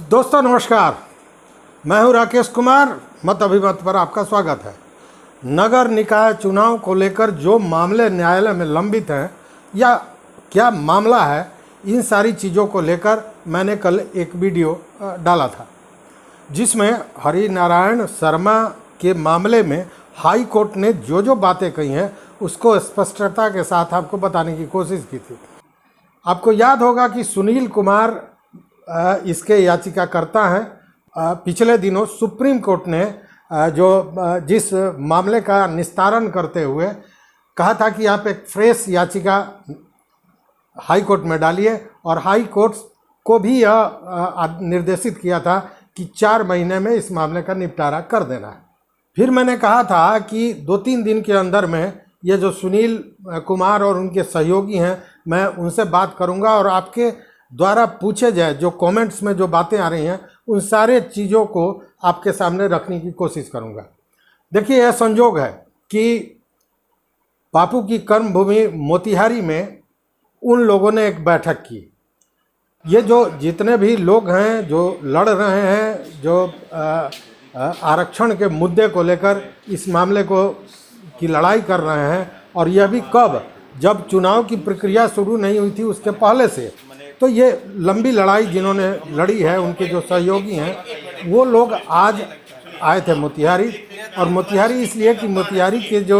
दोस्तों नमस्कार, मैं हूं राकेश कुमार। मत अभिमत पर आपका स्वागत है। नगर निकाय चुनाव को लेकर जो मामले न्यायालय में लंबित हैं या क्या मामला है, इन सारी चीज़ों को लेकर मैंने कल एक वीडियो डाला था, जिसमें हरिनारायण शर्मा के मामले में हाई कोर्ट ने जो बातें कही हैं उसको स्पष्टता के साथ आपको बताने की कोशिश की थी। आपको याद होगा कि सुनील कुमार इसके याचिकाकर्ता हैं। पिछले दिनों सुप्रीम कोर्ट ने जिस मामले का निस्तारण करते हुए कहा था कि आप एक फ्रेश याचिका हाई कोर्ट में डालिए, और हाई कोर्ट को भी यह निर्देशित किया था कि 4 महीने में इस मामले का निपटारा कर देना है। फिर मैंने कहा था कि 2-3 दिन के अंदर में ये जो सुनील कुमार और उनके सहयोगी हैं, मैं उनसे बात करूंगा और आपके द्वारा पूछे जाए जो कमेंट्स में जो बातें आ रही हैं उन सारे चीज़ों को आपके सामने रखने की कोशिश करूंगा। देखिए, यह संजोग है कि बापू की कर्मभूमि मोतिहारी में उन लोगों ने एक बैठक की। ये जो जितने भी लोग हैं जो लड़ रहे हैं, जो आरक्षण के मुद्दे को लेकर इस मामले की लड़ाई कर रहे हैं, और यह भी कब, जब चुनाव की प्रक्रिया शुरू नहीं हुई थी उसके पहले से, तो ये लंबी लड़ाई जिन्होंने लड़ी है, उनके जो सहयोगी हैं, वो लोग आज आए थे मोतिहारी। और मोतिहारी इसलिए कि मोतिहारी के जो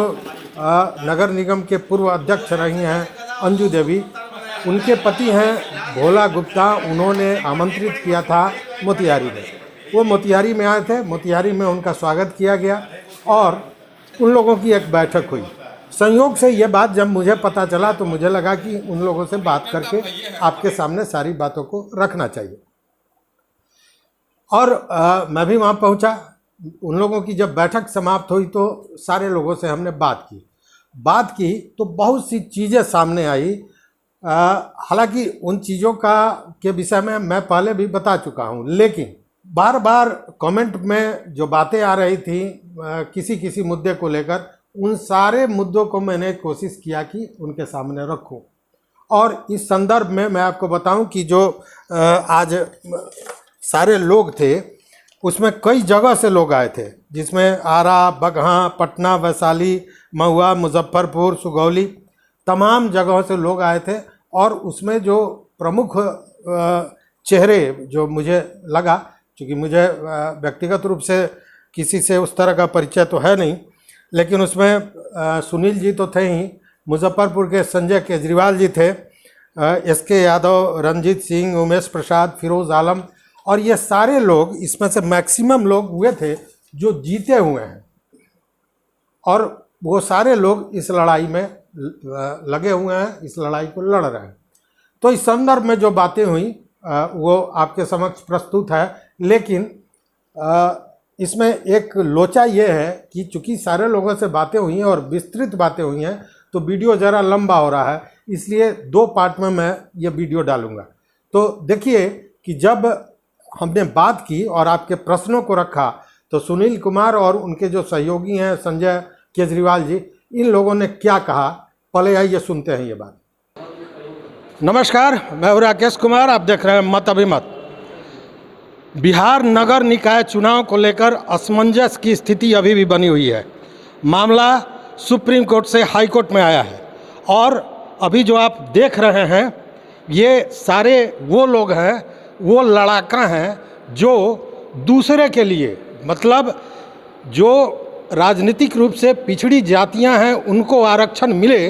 नगर निगम के पूर्व अध्यक्ष रही हैं अंजू देवी, उनके पति हैं भोला गुप्ता, उन्होंने आमंत्रित किया था मोतिहारी में। वो मोतिहारी में आए थे, मोतिहारी में उनका स्वागत किया गया और उन लोगों की एक बैठक हुई। संयोग से ये बात जब मुझे पता चला तो मुझे लगा कि उन लोगों से बात करके आपके सामने सारी बातों को रखना चाहिए। और मैं भी वहाँ पहुँचा। उन लोगों की जब बैठक समाप्त हुई तो सारे लोगों से हमने बात की तो बहुत सी चीज़ें सामने आई। हालांकि उन चीज़ों के विषय में मैं पहले भी बता चुका हूँ, लेकिन बार बार कमेंट में जो बातें आ रही थी किसी मुद्दे को लेकर, उन सारे मुद्दों को मैंने कोशिश किया कि उनके सामने रखूं। और इस संदर्भ में मैं आपको बताऊं कि जो आज सारे लोग थे उसमें कई जगह से लोग आए थे, जिसमें आरा, बगहा, पटना, वैशाली, महुआ, मुजफ्फरपुर, सुगौली, तमाम जगहों से लोग आए थे। और उसमें जो प्रमुख चेहरे जो मुझे लगा, क्योंकि मुझे व्यक्तिगत रूप से किसी से उस तरह का परिचय तो है नहीं, लेकिन उसमें सुनील जी तो थे ही, मुजफ्फरपुर के संजय केजरीवाल जी थे, SK यादव, रंजीत सिंह, उमेश प्रसाद, फिरोज़ आलम, और ये सारे लोग, इसमें से मैक्सिमम लोग हुए थे जो जीते हुए हैं, और वो सारे लोग इस लड़ाई में लगे हुए हैं, इस लड़ाई को लड़ रहे हैं। तो इस संदर्भ में जो बातें हुई वो आपके समक्ष प्रस्तुत है। लेकिन इसमें एक लोचा ये है कि चूंकि सारे लोगों से बातें हुई हैं और विस्तृत बातें हुई हैं, तो वीडियो ज़रा लंबा हो रहा है, इसलिए 2 पार्ट में मैं ये वीडियो डालूंगा। तो देखिए कि जब हमने बात की और आपके प्रश्नों को रखा, तो सुनील कुमार और उनके जो सहयोगी हैं संजय केजरीवाल जी, इन लोगों ने क्या कहा, पहले आइए सुनते हैं ये बात। नमस्कार, मैं हूं राकेश कुमार, आप देख रहे हैं मत अभिमत। बिहार नगर निकाय चुनाव को लेकर असमंजस की स्थिति अभी भी बनी हुई है। मामला सुप्रीम कोर्ट से हाई कोर्ट में आया है, और अभी जो आप देख रहे हैं ये सारे वो लोग हैं, वो लड़ाका हैं जो दूसरे के लिए, मतलब जो राजनीतिक रूप से पिछड़ी जातियां हैं उनको आरक्षण मिले,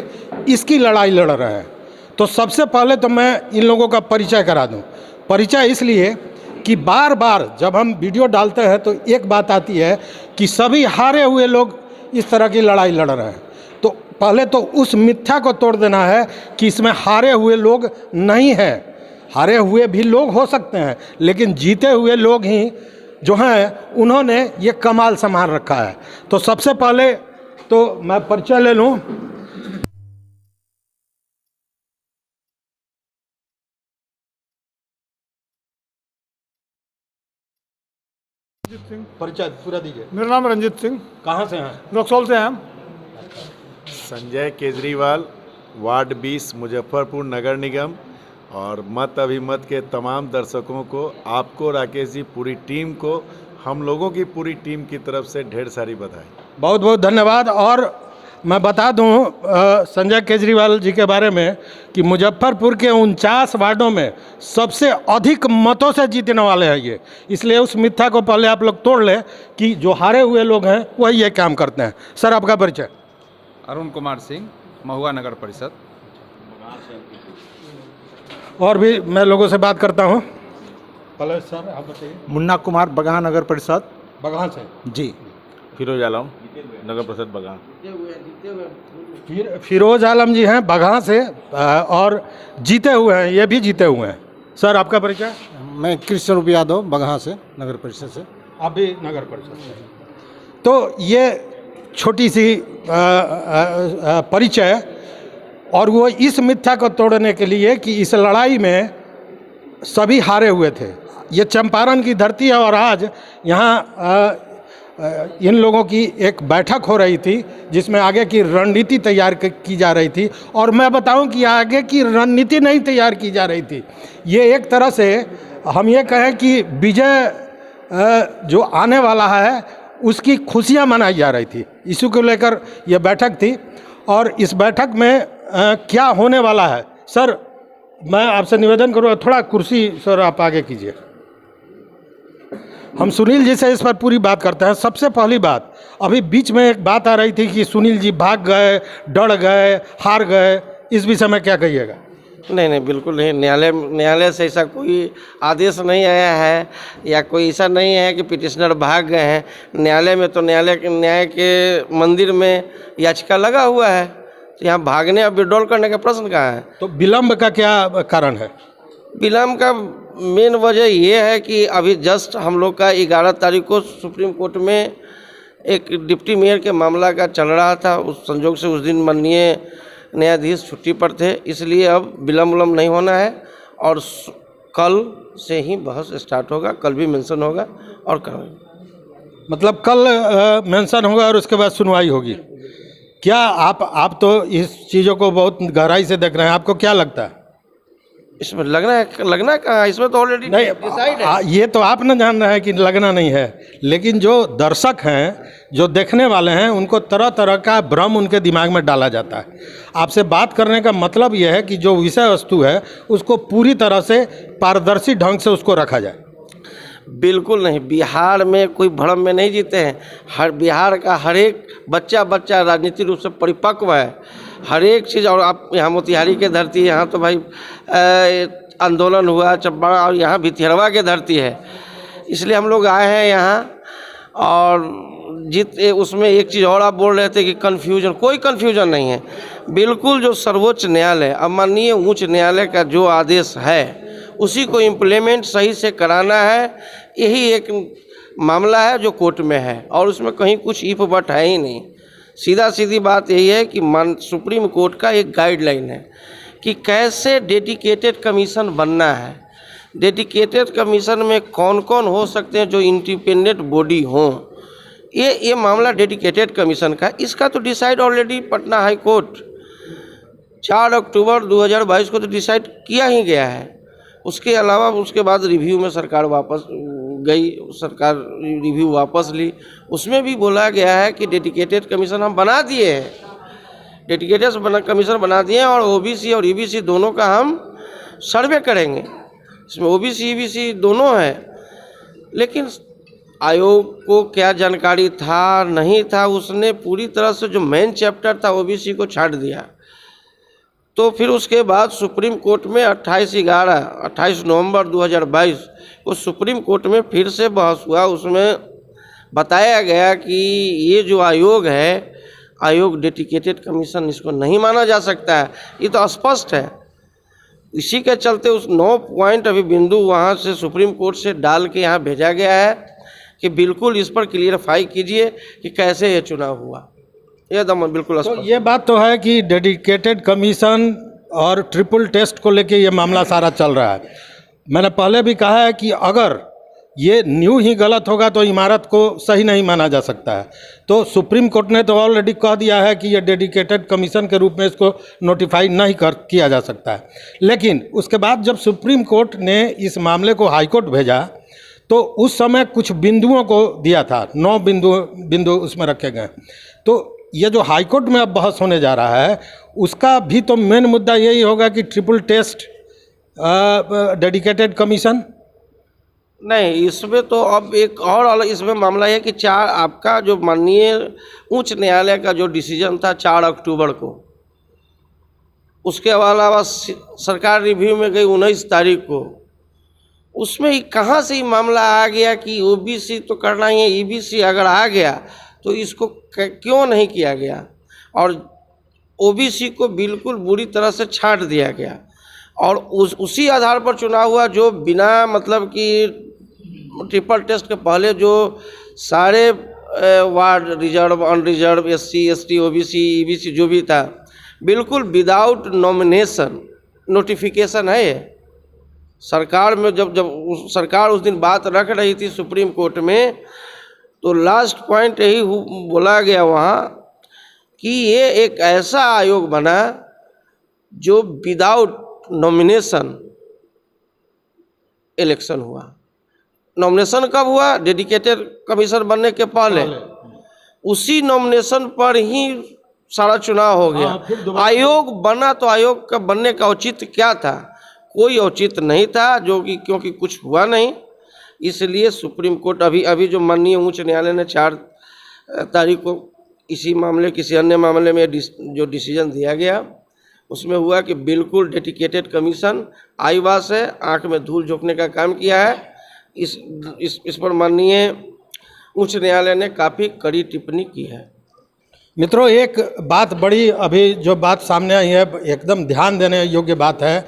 इसकी लड़ाई लड़ रहे हैं। तो सबसे पहले तो मैं इन लोगों का परिचय करा दूं। परिचय इसलिए कि बार बार जब हम वीडियो डालते हैं तो एक बात आती है कि सभी हारे हुए लोग इस तरह की लड़ाई लड़ रहे हैं। तो पहले तो उस मिथ्या को तोड़ देना है कि इसमें हारे हुए लोग नहीं हैं। हारे हुए भी लोग हो सकते हैं, लेकिन जीते हुए लोग ही जो हैं उन्होंने ये कमाल संभाल रखा है। तो सबसे पहले तो मैं परिचय ले लूँ। रंजीत सिंह। परिचय पूरा दीजिए। मेरा नाम रंजीत सिंह। कहाँ से हैं? रक्सौल से हैं हम। संजय केजरीवाल, वार्ड 20, मुजफ्फरपुर नगर निगम, और मत अभिमत के तमाम दर्शकों को, आपको राकेश जी, पूरी टीम को, हम लोगों की पूरी टीम की तरफ से ढेर सारी बधाई। बहुत बहुत धन्यवाद। और मैं बता दूं संजय केजरीवाल जी के बारे में कि मुजफ्फरपुर के 49 वार्डों में सबसे अधिक मतों से जीतने वाले हैं ये, इसलिए उस मिथ्या को पहले आप लोग तोड़ लें कि जो हारे हुए लोग हैं वही ये काम करते हैं। सर, आपका परिचय? अरुण कुमार सिंह, महुआ नगर परिषद। और भी मैं लोगों से बात करता हूँ। पहले सर आप बताइए। मुन्ना कुमार, बगहा नगर परिषद। बगहा से जी। फिरोज आलम, नगर परिषद बगहा। फिरोज आलम जी हैं बगहा से और जीते हुए हैं, ये भी जीते हुए हैं। सर, आपका परिचय? मैं कृष्ण रूप यादव, बगहा से, नगर परिषद से। आप भी नगर परिषद से। तो ये छोटी सी परिचय, और वो इस मिथ्या को तोड़ने के लिए कि इस लड़ाई में सभी हारे हुए थे। ये चंपारण की धरती है और आज यहाँ इन लोगों की एक बैठक हो रही थी जिसमें आगे की रणनीति तैयार की जा रही थी। और मैं बताऊं कि आगे की रणनीति नहीं तैयार की जा रही थी, ये एक तरह से हम ये कहें कि विजय जो आने वाला है उसकी खुशियां मनाई जा रही थी। इसी को लेकर यह बैठक थी। और इस बैठक में क्या होने वाला है, सर मैं आपसे निवेदन करूँगा, थोड़ा कुर्सी सर आप आगे कीजिए। हम सुनील जी से इस पर पूरी बात करते हैं। सबसे पहली बात, अभी बीच में एक बात आ रही थी कि सुनील जी भाग गए, डर गए, हार गए, इस विषय में क्या कहिएगा? नहीं, बिल्कुल नहीं। न्यायालय से ऐसा कोई आदेश नहीं आया है या कोई ऐसा नहीं है कि पिटिशनर भाग गए हैं। न्यायालय में तो न्याय के मंदिर में याचिका लगा हुआ है, तो यहाँ भागने और विड्रॉल करने का प्रश्न कहाँ है? तो विलम्ब का क्या कारण है? विलम्ब का मेन वजह ये है कि अभी जस्ट हम लोग का 11 तारीख को सुप्रीम कोर्ट में एक डिप्टी मेयर के मामला का चल रहा था। उस संजोग से उस दिन माननीय न्यायाधीश छुट्टी पर थे, इसलिए अब विलम्ब नहीं होना है और कल से ही बहस स्टार्ट होगा। कल भी मेंशन होगा और कल मतलब कल मेंशन होगा और उसके बाद सुनवाई होगी। क्या आप तो इस चीज़ों को बहुत गहराई से देख रहे हैं, आपको क्या लगता है इसमें लगना कहाँ? इसमें तो ऑलरेडी नहीं, डिसाइड है। ये तो आप न जान रहे हैं कि लगना नहीं है, लेकिन जो दर्शक हैं, जो देखने वाले हैं, उनको तरह तरह का भ्रम उनके दिमाग में डाला जाता है। आपसे बात करने का मतलब यह है कि जो विषय वस्तु है उसको पूरी तरह से पारदर्शी ढंग से उसको रखा जाए। बिल्कुल नहीं, बिहार में कोई भ्रम में नहीं जीते हैं। बिहार का हर एक बच्चा राजनीतिक रूप से परिपक्व है, हर एक चीज़। और आप यहाँ मोतिहारी के धरती है, यहाँ तो भाई आंदोलन हुआ चंपारण, और यहाँ भितिहरवा के धरती है, इसलिए हम लोग आए हैं यहाँ। और उसमें एक चीज़ और आप बोल रहे थे कि कन्फ्यूजन, कोई कन्फ्यूजन नहीं है। बिल्कुल जो सर्वोच्च न्यायालय, अब माननीय उच्च न्यायालय का जो आदेश है उसी को इम्प्लीमेंट सही से कराना है। यही एक मामला है जो कोर्ट में है और उसमें कहीं कुछ इफ बट है ही नहीं। सीधा सीधी बात यही है कि सुप्रीम कोर्ट का एक गाइडलाइन है कि कैसे डेडिकेटेड कमीशन बनना है। डेडिकेटेड कमीशन में कौन कौन हो सकते हैं जो इंडिपेंडेंट बॉडी हों। ये मामला डेडिकेटेड कमीशन का, इसका तो decide already Patna high court 4 अक्टूबर 2022 को तो डिसाइड किया ही गया है। उसके अलावा उसके बाद रिव्यू में सरकार वापस गई, सरकार रिव्यू वापस ली। उसमें भी बोला गया है कि डेडिकेटेड कमीशन हम बना दिए हैं, डेडिकेटेड कमीशन बना दिए हैं और ओबीसी और ईबीसी दोनों का हम सर्वे करेंगे। इसमें ओबीसी ईबीसी दोनों है, लेकिन आयोग को क्या जानकारी था नहीं था, उसने पूरी तरह से जो मेन चैप्टर था ओबीसी को छाट दिया। तो फिर उसके बाद सुप्रीम कोर्ट में 28 नवंबर 2022 को सुप्रीम कोर्ट में फिर से बहस हुआ। उसमें बताया गया कि ये जो आयोग है, आयोग डेडिकेटेड कमीशन, इसको नहीं माना जा सकता है, ये तो स्पष्ट है। इसी के चलते उस 9 पॉइंट अभी बिंदु वहाँ से सुप्रीम कोर्ट से डाल के यहाँ भेजा गया है कि बिल्कुल इस पर क्लियरफाई कीजिए कि कैसे ये चुनाव हुआ। एकदम बिल्कुल तो ये बात तो है कि डेडिकेटेड कमीशन और ट्रिपल टेस्ट को लेके ये मामला सारा चल रहा है। मैंने पहले भी कहा है कि अगर ये न्यू ही गलत होगा तो इमारत को सही नहीं माना जा सकता है। तो सुप्रीम कोर्ट ने तो ऑलरेडी कह दिया है कि ये डेडिकेटेड कमीशन के रूप में इसको नोटिफाई नहीं किया जा सकता है। लेकिन उसके बाद जब सुप्रीम कोर्ट ने इस मामले को हाई कोर्ट भेजा तो उस समय कुछ बिंदुओं को दिया था, 9 बिंदु उसमें रखे गए। तो ये जो हाई कोर्ट में अब बहस होने जा रहा है उसका भी तो मेन मुद्दा यही होगा कि ट्रिपल टेस्ट डेडिकेटेड कमीशन। नहीं, इसमें तो अब एक और अलग इसमें मामला है कि आपका जो माननीय उच्च न्यायालय का जो डिसीजन था 4 अक्टूबर को, उसके अलावा सरकार रिव्यू में गई 19 तारीख को, उसमें ही कहाँ से ही मामला आ गया कि ओबीसी तो करना ही है, ईबीसी अगर आ गया तो इसको क्यों नहीं किया गया, और ओबीसी को बिल्कुल बुरी तरह से छांट दिया गया और उसी आधार पर चुनाव हुआ जो बिना मतलब कि ट्रिपल टेस्ट के पहले जो सारे ward reserve unreserve SC ST OBC EBC जो भी था बिल्कुल विदाउट नॉमिनेशन नोटिफिकेशन है। सरकार में जब सरकार उस दिन बात रख रही थी सुप्रीम कोर्ट में तो लास्ट पॉइंट यही बोला गया वहाँ कि ये एक ऐसा आयोग बना जो विदाउट नॉमिनेशन इलेक्शन हुआ। नॉमिनेशन कब हुआ? डेडिकेटेड कमीशन बनने के पहले। उसी नॉमिनेशन पर ही सारा चुनाव हो गया। आयोग बना तो आयोग का बनने का औचित्य क्या था? कोई औचित्य नहीं था, जो कि क्योंकि कुछ हुआ नहीं, इसलिए सुप्रीम कोर्ट अभी जो माननीय उच्च न्यायालय ने 4 तारीख को इसी मामले किसी अन्य मामले में जो डिसीजन दिया गया उसमें हुआ कि बिल्कुल डेडिकेटेड कमीशन आईवास है, आंख में धूल झोंकने का काम किया है। इस पर माननीय उच्च न्यायालय ने काफ़ी कड़ी टिप्पणी की है। मित्रों, एक बात बड़ी अभी जो बात सामने आई है एकदम ध्यान देने योग्य बात है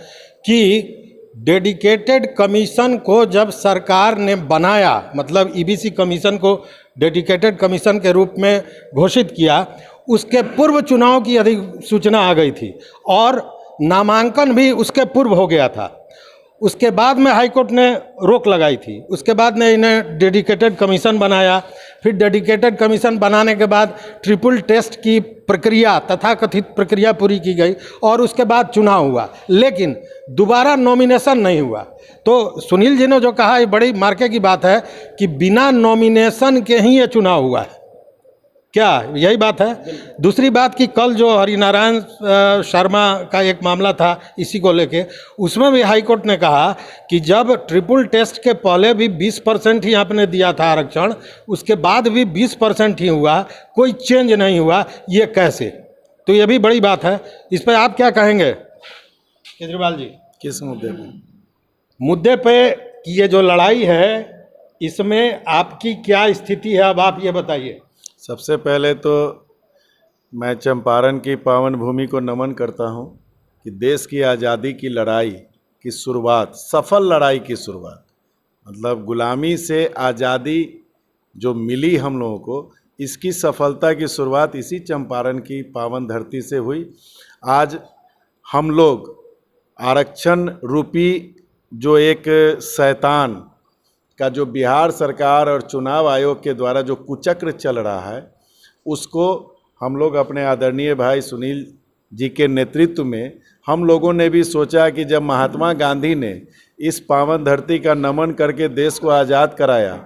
कि डेडिकेटेड कमीशन को जब सरकार ने बनाया, मतलब ईबीसी कमीशन को डेडिकेटेड कमीशन के रूप में घोषित किया, उसके पूर्व चुनाव की अधिसूचना आ गई थी और नामांकन भी उसके पूर्व हो गया था। उसके बाद में हाईकोर्ट ने रोक लगाई थी। उसके बाद में इन्हें डेडिकेटेड कमीशन बनाया। फिर डेडिकेटेड कमीशन बनाने के बाद ट्रिपल टेस्ट की प्रक्रिया, तथाकथित प्रक्रिया पूरी की गई और उसके बाद चुनाव हुआ, लेकिन दोबारा नॉमिनेशन नहीं हुआ। तो सुनील जी ने जो कहा ये बड़ी मार्के की बात है कि बिना नॉमिनेशन के ही ये चुनाव हुआ है। क्या यही बात है? दूसरी बात कि कल जो हरिनारायण शर्मा का एक मामला था इसी को लेके, उसमें भी हाई कोर्ट ने कहा कि जब ट्रिपल टेस्ट के पहले भी 20% ही आपने दिया था आरक्षण, उसके बाद भी 20% ही हुआ, कोई चेंज नहीं हुआ, ये कैसे? तो ये भी बड़ी बात है। इस पर आप क्या कहेंगे केजरीवाल जी? किस मुद्दे पे? मुद्दे पे कि ये जो लड़ाई है इसमें आपकी क्या स्थिति है, अब आप ये बताइए। सबसे पहले तो मैं चंपारण की पावन भूमि को नमन करता हूं कि देश की आज़ादी की लड़ाई की शुरुआत, सफल लड़ाई की शुरुआत, मतलब गुलामी से आज़ादी जो मिली हम लोगों को, इसकी सफलता की शुरुआत इसी चंपारण की पावन धरती से हुई। आज हम लोग आरक्षण रूपी जो एक शैतान का जो बिहार सरकार और चुनाव आयोग के द्वारा जो कुचक्र चल रहा है, उसको हम लोग अपने आदरणीय भाई सुनील जी के नेतृत्व में हम लोगों ने भी सोचा कि जब महात्मा गांधी ने इस पावन धरती का नमन करके देश को आज़ाद कराया,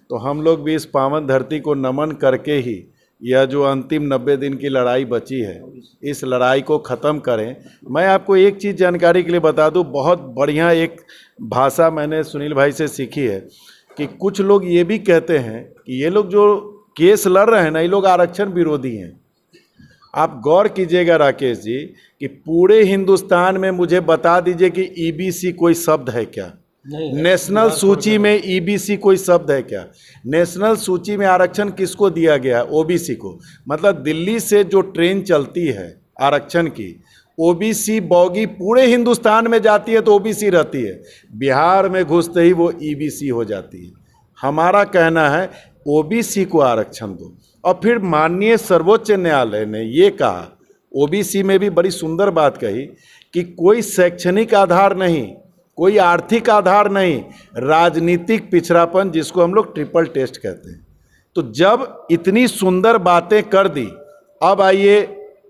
तो हम लोग भी इस पावन धरती को नमन करके ही यह जो अंतिम 90 दिन की लड़ाई बची है, इस लड़ाई को ख़त्म करें। मैं आपको एक चीज़ जानकारी के लिए बता दूं, बहुत बढ़िया एक भाषा मैंने सुनील भाई से सीखी है कि कुछ लोग ये भी कहते हैं कि ये लोग जो केस लड़ रहे हैं ना, ये लोग आरक्षण विरोधी हैं। आप गौर कीजिएगा राकेश जी कि पूरे हिंदुस्तान में मुझे बता दीजिए कि ईबीसी कोई शब्द है क्या? नेशनल सूची में ईबीसी कोई शब्द है क्या? नेशनल सूची में आरक्षण किसको दिया गया? ओबीसी को। मतलब दिल्ली से जो ट्रेन चलती है आरक्षण की, ओबीसी बॉगी पूरे हिंदुस्तान में जाती है तो ओबीसी रहती है, बिहार में घुसते ही वो ईबीसी हो जाती है। हमारा कहना है ओबीसी को आरक्षण दो। और फिर माननीय सर्वोच्च न्यायालय ने ये कहा, ओबीसी में भी बड़ी सुंदर बात कही कि कोई शैक्षणिक आधार नहीं, कोई आर्थिक आधार नहीं, राजनीतिक पिछड़ापन जिसको हम लोग ट्रिपल टेस्ट कहते हैं। तो जब इतनी सुंदर बातें कर दी, अब आइए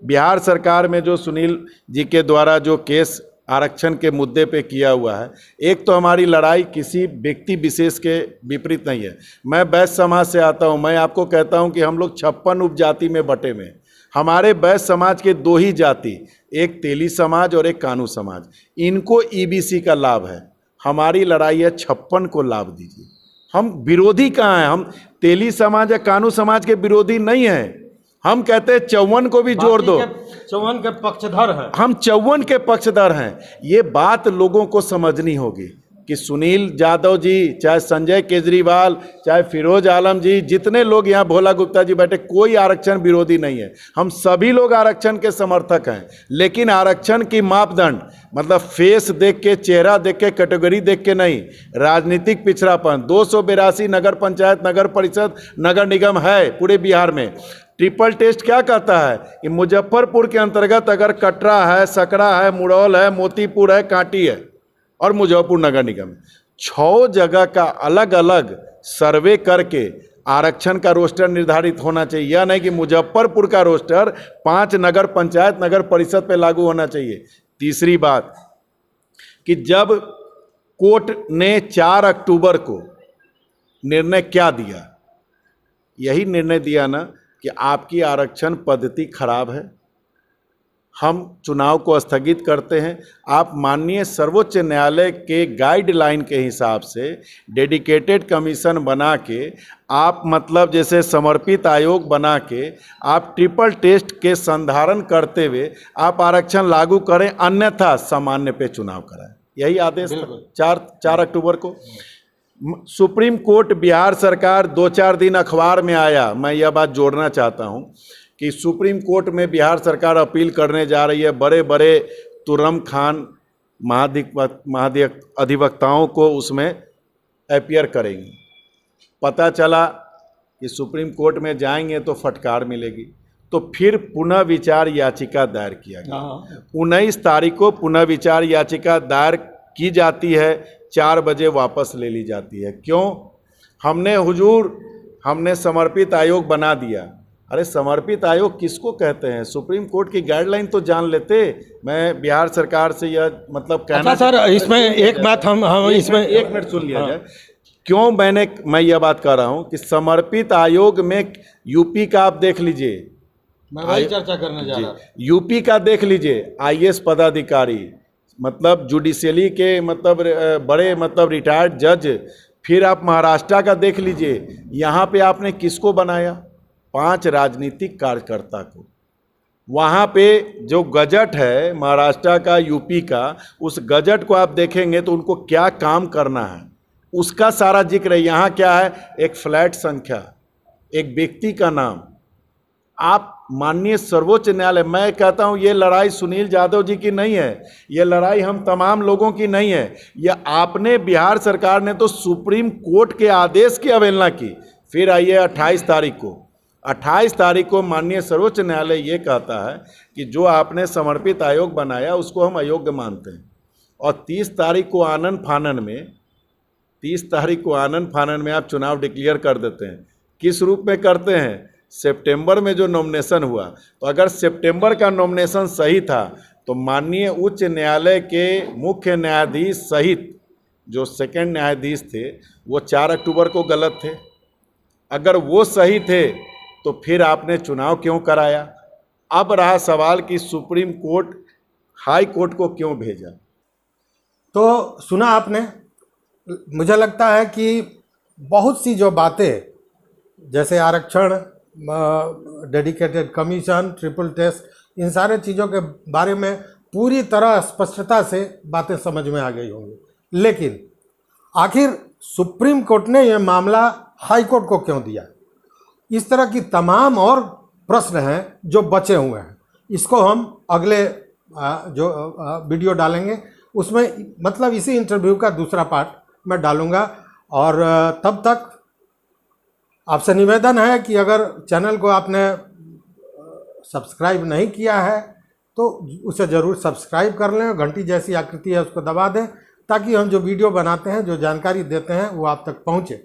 बिहार सरकार में जो सुनील जी के द्वारा जो केस आरक्षण के मुद्दे पे किया हुआ है, एक तो हमारी लड़ाई किसी व्यक्ति विशेष के विपरीत नहीं है। मैं वैश्य समाज से आता हूं, मैं आपको कहता हूं कि हम लोग 56 उपजाति में बटे में, हमारे वैश्य समाज के 2 ही जाति, एक तेली समाज और एक कानू समाज, इनको ईबीसी का लाभ है। हमारी लड़ाई है 56 को लाभ दीजिए। हम विरोधी कहाँ हैं? हम तेली समाज या कानू समाज के विरोधी नहीं हैं। हम कहते हैं 54 को भी जोड़ दो, 54 के पक्षधर हैं। हम 54 के पक्षधर हैं। ये बात लोगों को समझनी होगी कि सुनील यादव जी, चाहे संजय केजरीवाल, चाहे फिरोज आलम जी, जितने लोग यहाँ, भोला गुप्ता जी बैठे, कोई आरक्षण विरोधी नहीं है। हम सभी लोग आरक्षण के समर्थक हैं, लेकिन आरक्षण की मापदंड मतलब फेस देख के, चेहरा देख के, कैटेगरी देख के नहीं, राजनीतिक पिछड़ापन। 282 नगर पंचायत, नगर परिषद, नगर निगम है पूरे बिहार में। ट्रिपल टेस्ट क्या कहता है कि मुजफ्फरपुर के अंतर्गत अगर कटरा है, सकरा है, मुरौल है, मोतीपुर है, कांटी है और मुजफ्फरपुर नगर निगम, 6 जगह का अलग अलग सर्वे करके आरक्षण का रोस्टर निर्धारित होना चाहिए। यह नहीं कि मुजफ्फरपुर का रोस्टर 5 नगर पंचायत, नगर परिषद पे लागू होना चाहिए। तीसरी बात कि जब कोर्ट ने 4 अक्टूबर को निर्णय क्या दिया, यही निर्णय दिया ना कि आपकी आरक्षण पद्धति खराब है, हम चुनाव को स्थगित करते हैं। आप माननीय सर्वोच्च न्यायालय के गाइडलाइन के हिसाब से डेडिकेटेड कमीशन बना के, आप मतलब जैसे समर्पित आयोग बना के, आप ट्रिपल टेस्ट के संधारण करते हुए आप आरक्षण लागू करें, अन्यथा सामान्य पे चुनाव कराएं। यही आदेश 4 अक्टूबर को। सुप्रीम कोर्ट, बिहार सरकार 2-4 दिन अखबार में आया, मैं यह बात जोड़ना चाहता हूं कि सुप्रीम कोर्ट में बिहार सरकार अपील करने जा रही है, बड़े बड़े तुर्रम खान अधिवक्ताओं को उसमें अपीयर करेंगी। पता चला कि सुप्रीम कोर्ट में जाएंगे तो फटकार मिलेगी, तो फिर पुनः विचार याचिका दायर किया गया। 19 तारीख को पुनः विचार याचिका दायर की जाती है, 4 बजे वापस ले ली जाती है। क्यों? हमने समर्पित आयोग बना दिया। अरे समर्पित आयोग किसको कहते हैं? सुप्रीम कोर्ट की गाइडलाइन तो जान लेते। मैं बिहार सरकार से यह मतलब कहना, अच्छा सर, इसमें एक बात हम इसमें एक मिनट सुन लिया जाए। क्यों मैं यह बात कर रहा हूं कि समर्पित आयोग में यूपी का आप देख लीजिए, मैं वही चर्चा करने जा रहा था। यूपी का देख लीजिए, IAS पदाधिकारी, मतलब जुडिशरी के मतलब बड़े मतलब रिटायर्ड जज। फिर आप महाराष्ट्र का देख लीजिए, यहाँ पे आपने किसको बनाया? 5 राजनीतिक कार्यकर्ता को। वहाँ पे जो गजट है महाराष्ट्र का, यूपी का, उस गजट को आप देखेंगे तो उनको क्या काम करना है उसका सारा जिक्र है। यहाँ क्या है? एक फ्लैट संख्या, एक व्यक्ति का नाम। आप माननीय सर्वोच्च न्यायालय, मैं कहता हूँ ये लड़ाई सुनील यादव जी की नहीं है, ये लड़ाई हम तमाम लोगों की नहीं है। यह आपने, बिहार सरकार ने तो सुप्रीम कोर्ट के आदेश की अवहेलना की। फिर आइए 28 तारीख को माननीय सर्वोच्च न्यायालय ये कहता है कि जो आपने समर्पित आयोग बनाया उसको हम अयोग्य मानते हैं। और 30 तारीख को आनन फानन में आप चुनाव डिक्लेयर कर देते हैं। किस रूप में करते हैं? सितंबर में जो नॉमिनेशन हुआ, तो अगर सितंबर का नॉमिनेशन सही था तो माननीय उच्च न्यायालय के मुख्य न्यायाधीश सहित जो सेकंड न्यायाधीश थे वो 4 अक्टूबर को गलत थे। अगर वो सही थे तो फिर आपने चुनाव क्यों कराया? अब रहा सवाल कि सुप्रीम कोर्ट हाई कोर्ट को क्यों भेजा। तो सुना आपने, मुझे लगता है कि बहुत सी जो बातें, जैसे आरक्षण, डेडिकेटेड कमीशन, ट्रिपल टेस्ट, इन सारे चीज़ों के बारे में पूरी तरह स्पष्टता से बातें समझ में आ गई होंगी। लेकिन आखिर सुप्रीम कोर्ट ने यह मामला हाई कोर्ट को क्यों दिया? इस तरह की तमाम और प्रश्न हैं जो बचे हुए हैं। इसको हम अगले जो वीडियो डालेंगे उसमें, मतलब इसी इंटरव्यू का दूसरा पार्ट मैं डालूंगा। और तब तक आपसे निवेदन है कि अगर चैनल को आपने सब्सक्राइब नहीं किया है तो उसे ज़रूर सब्सक्राइब कर लें, घंटी जैसी आकृति है उसको दबा दें, ताकि हम जो वीडियो बनाते हैं, जो जानकारी देते हैं, वो आप तक पहुँचे।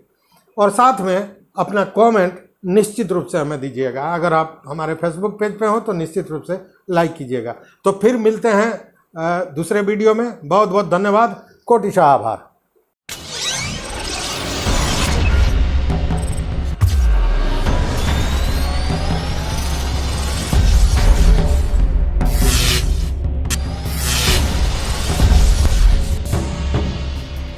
और साथ में अपना कमेंट निश्चित रूप से हमें दीजिएगा। अगर आप हमारे फेसबुक पेज पे हो तो निश्चित रूप से लाइक कीजिएगा। तो फिर मिलते हैं दूसरे वीडियो में। बहुत बहुत धन्यवाद, कोटिशाह आभार।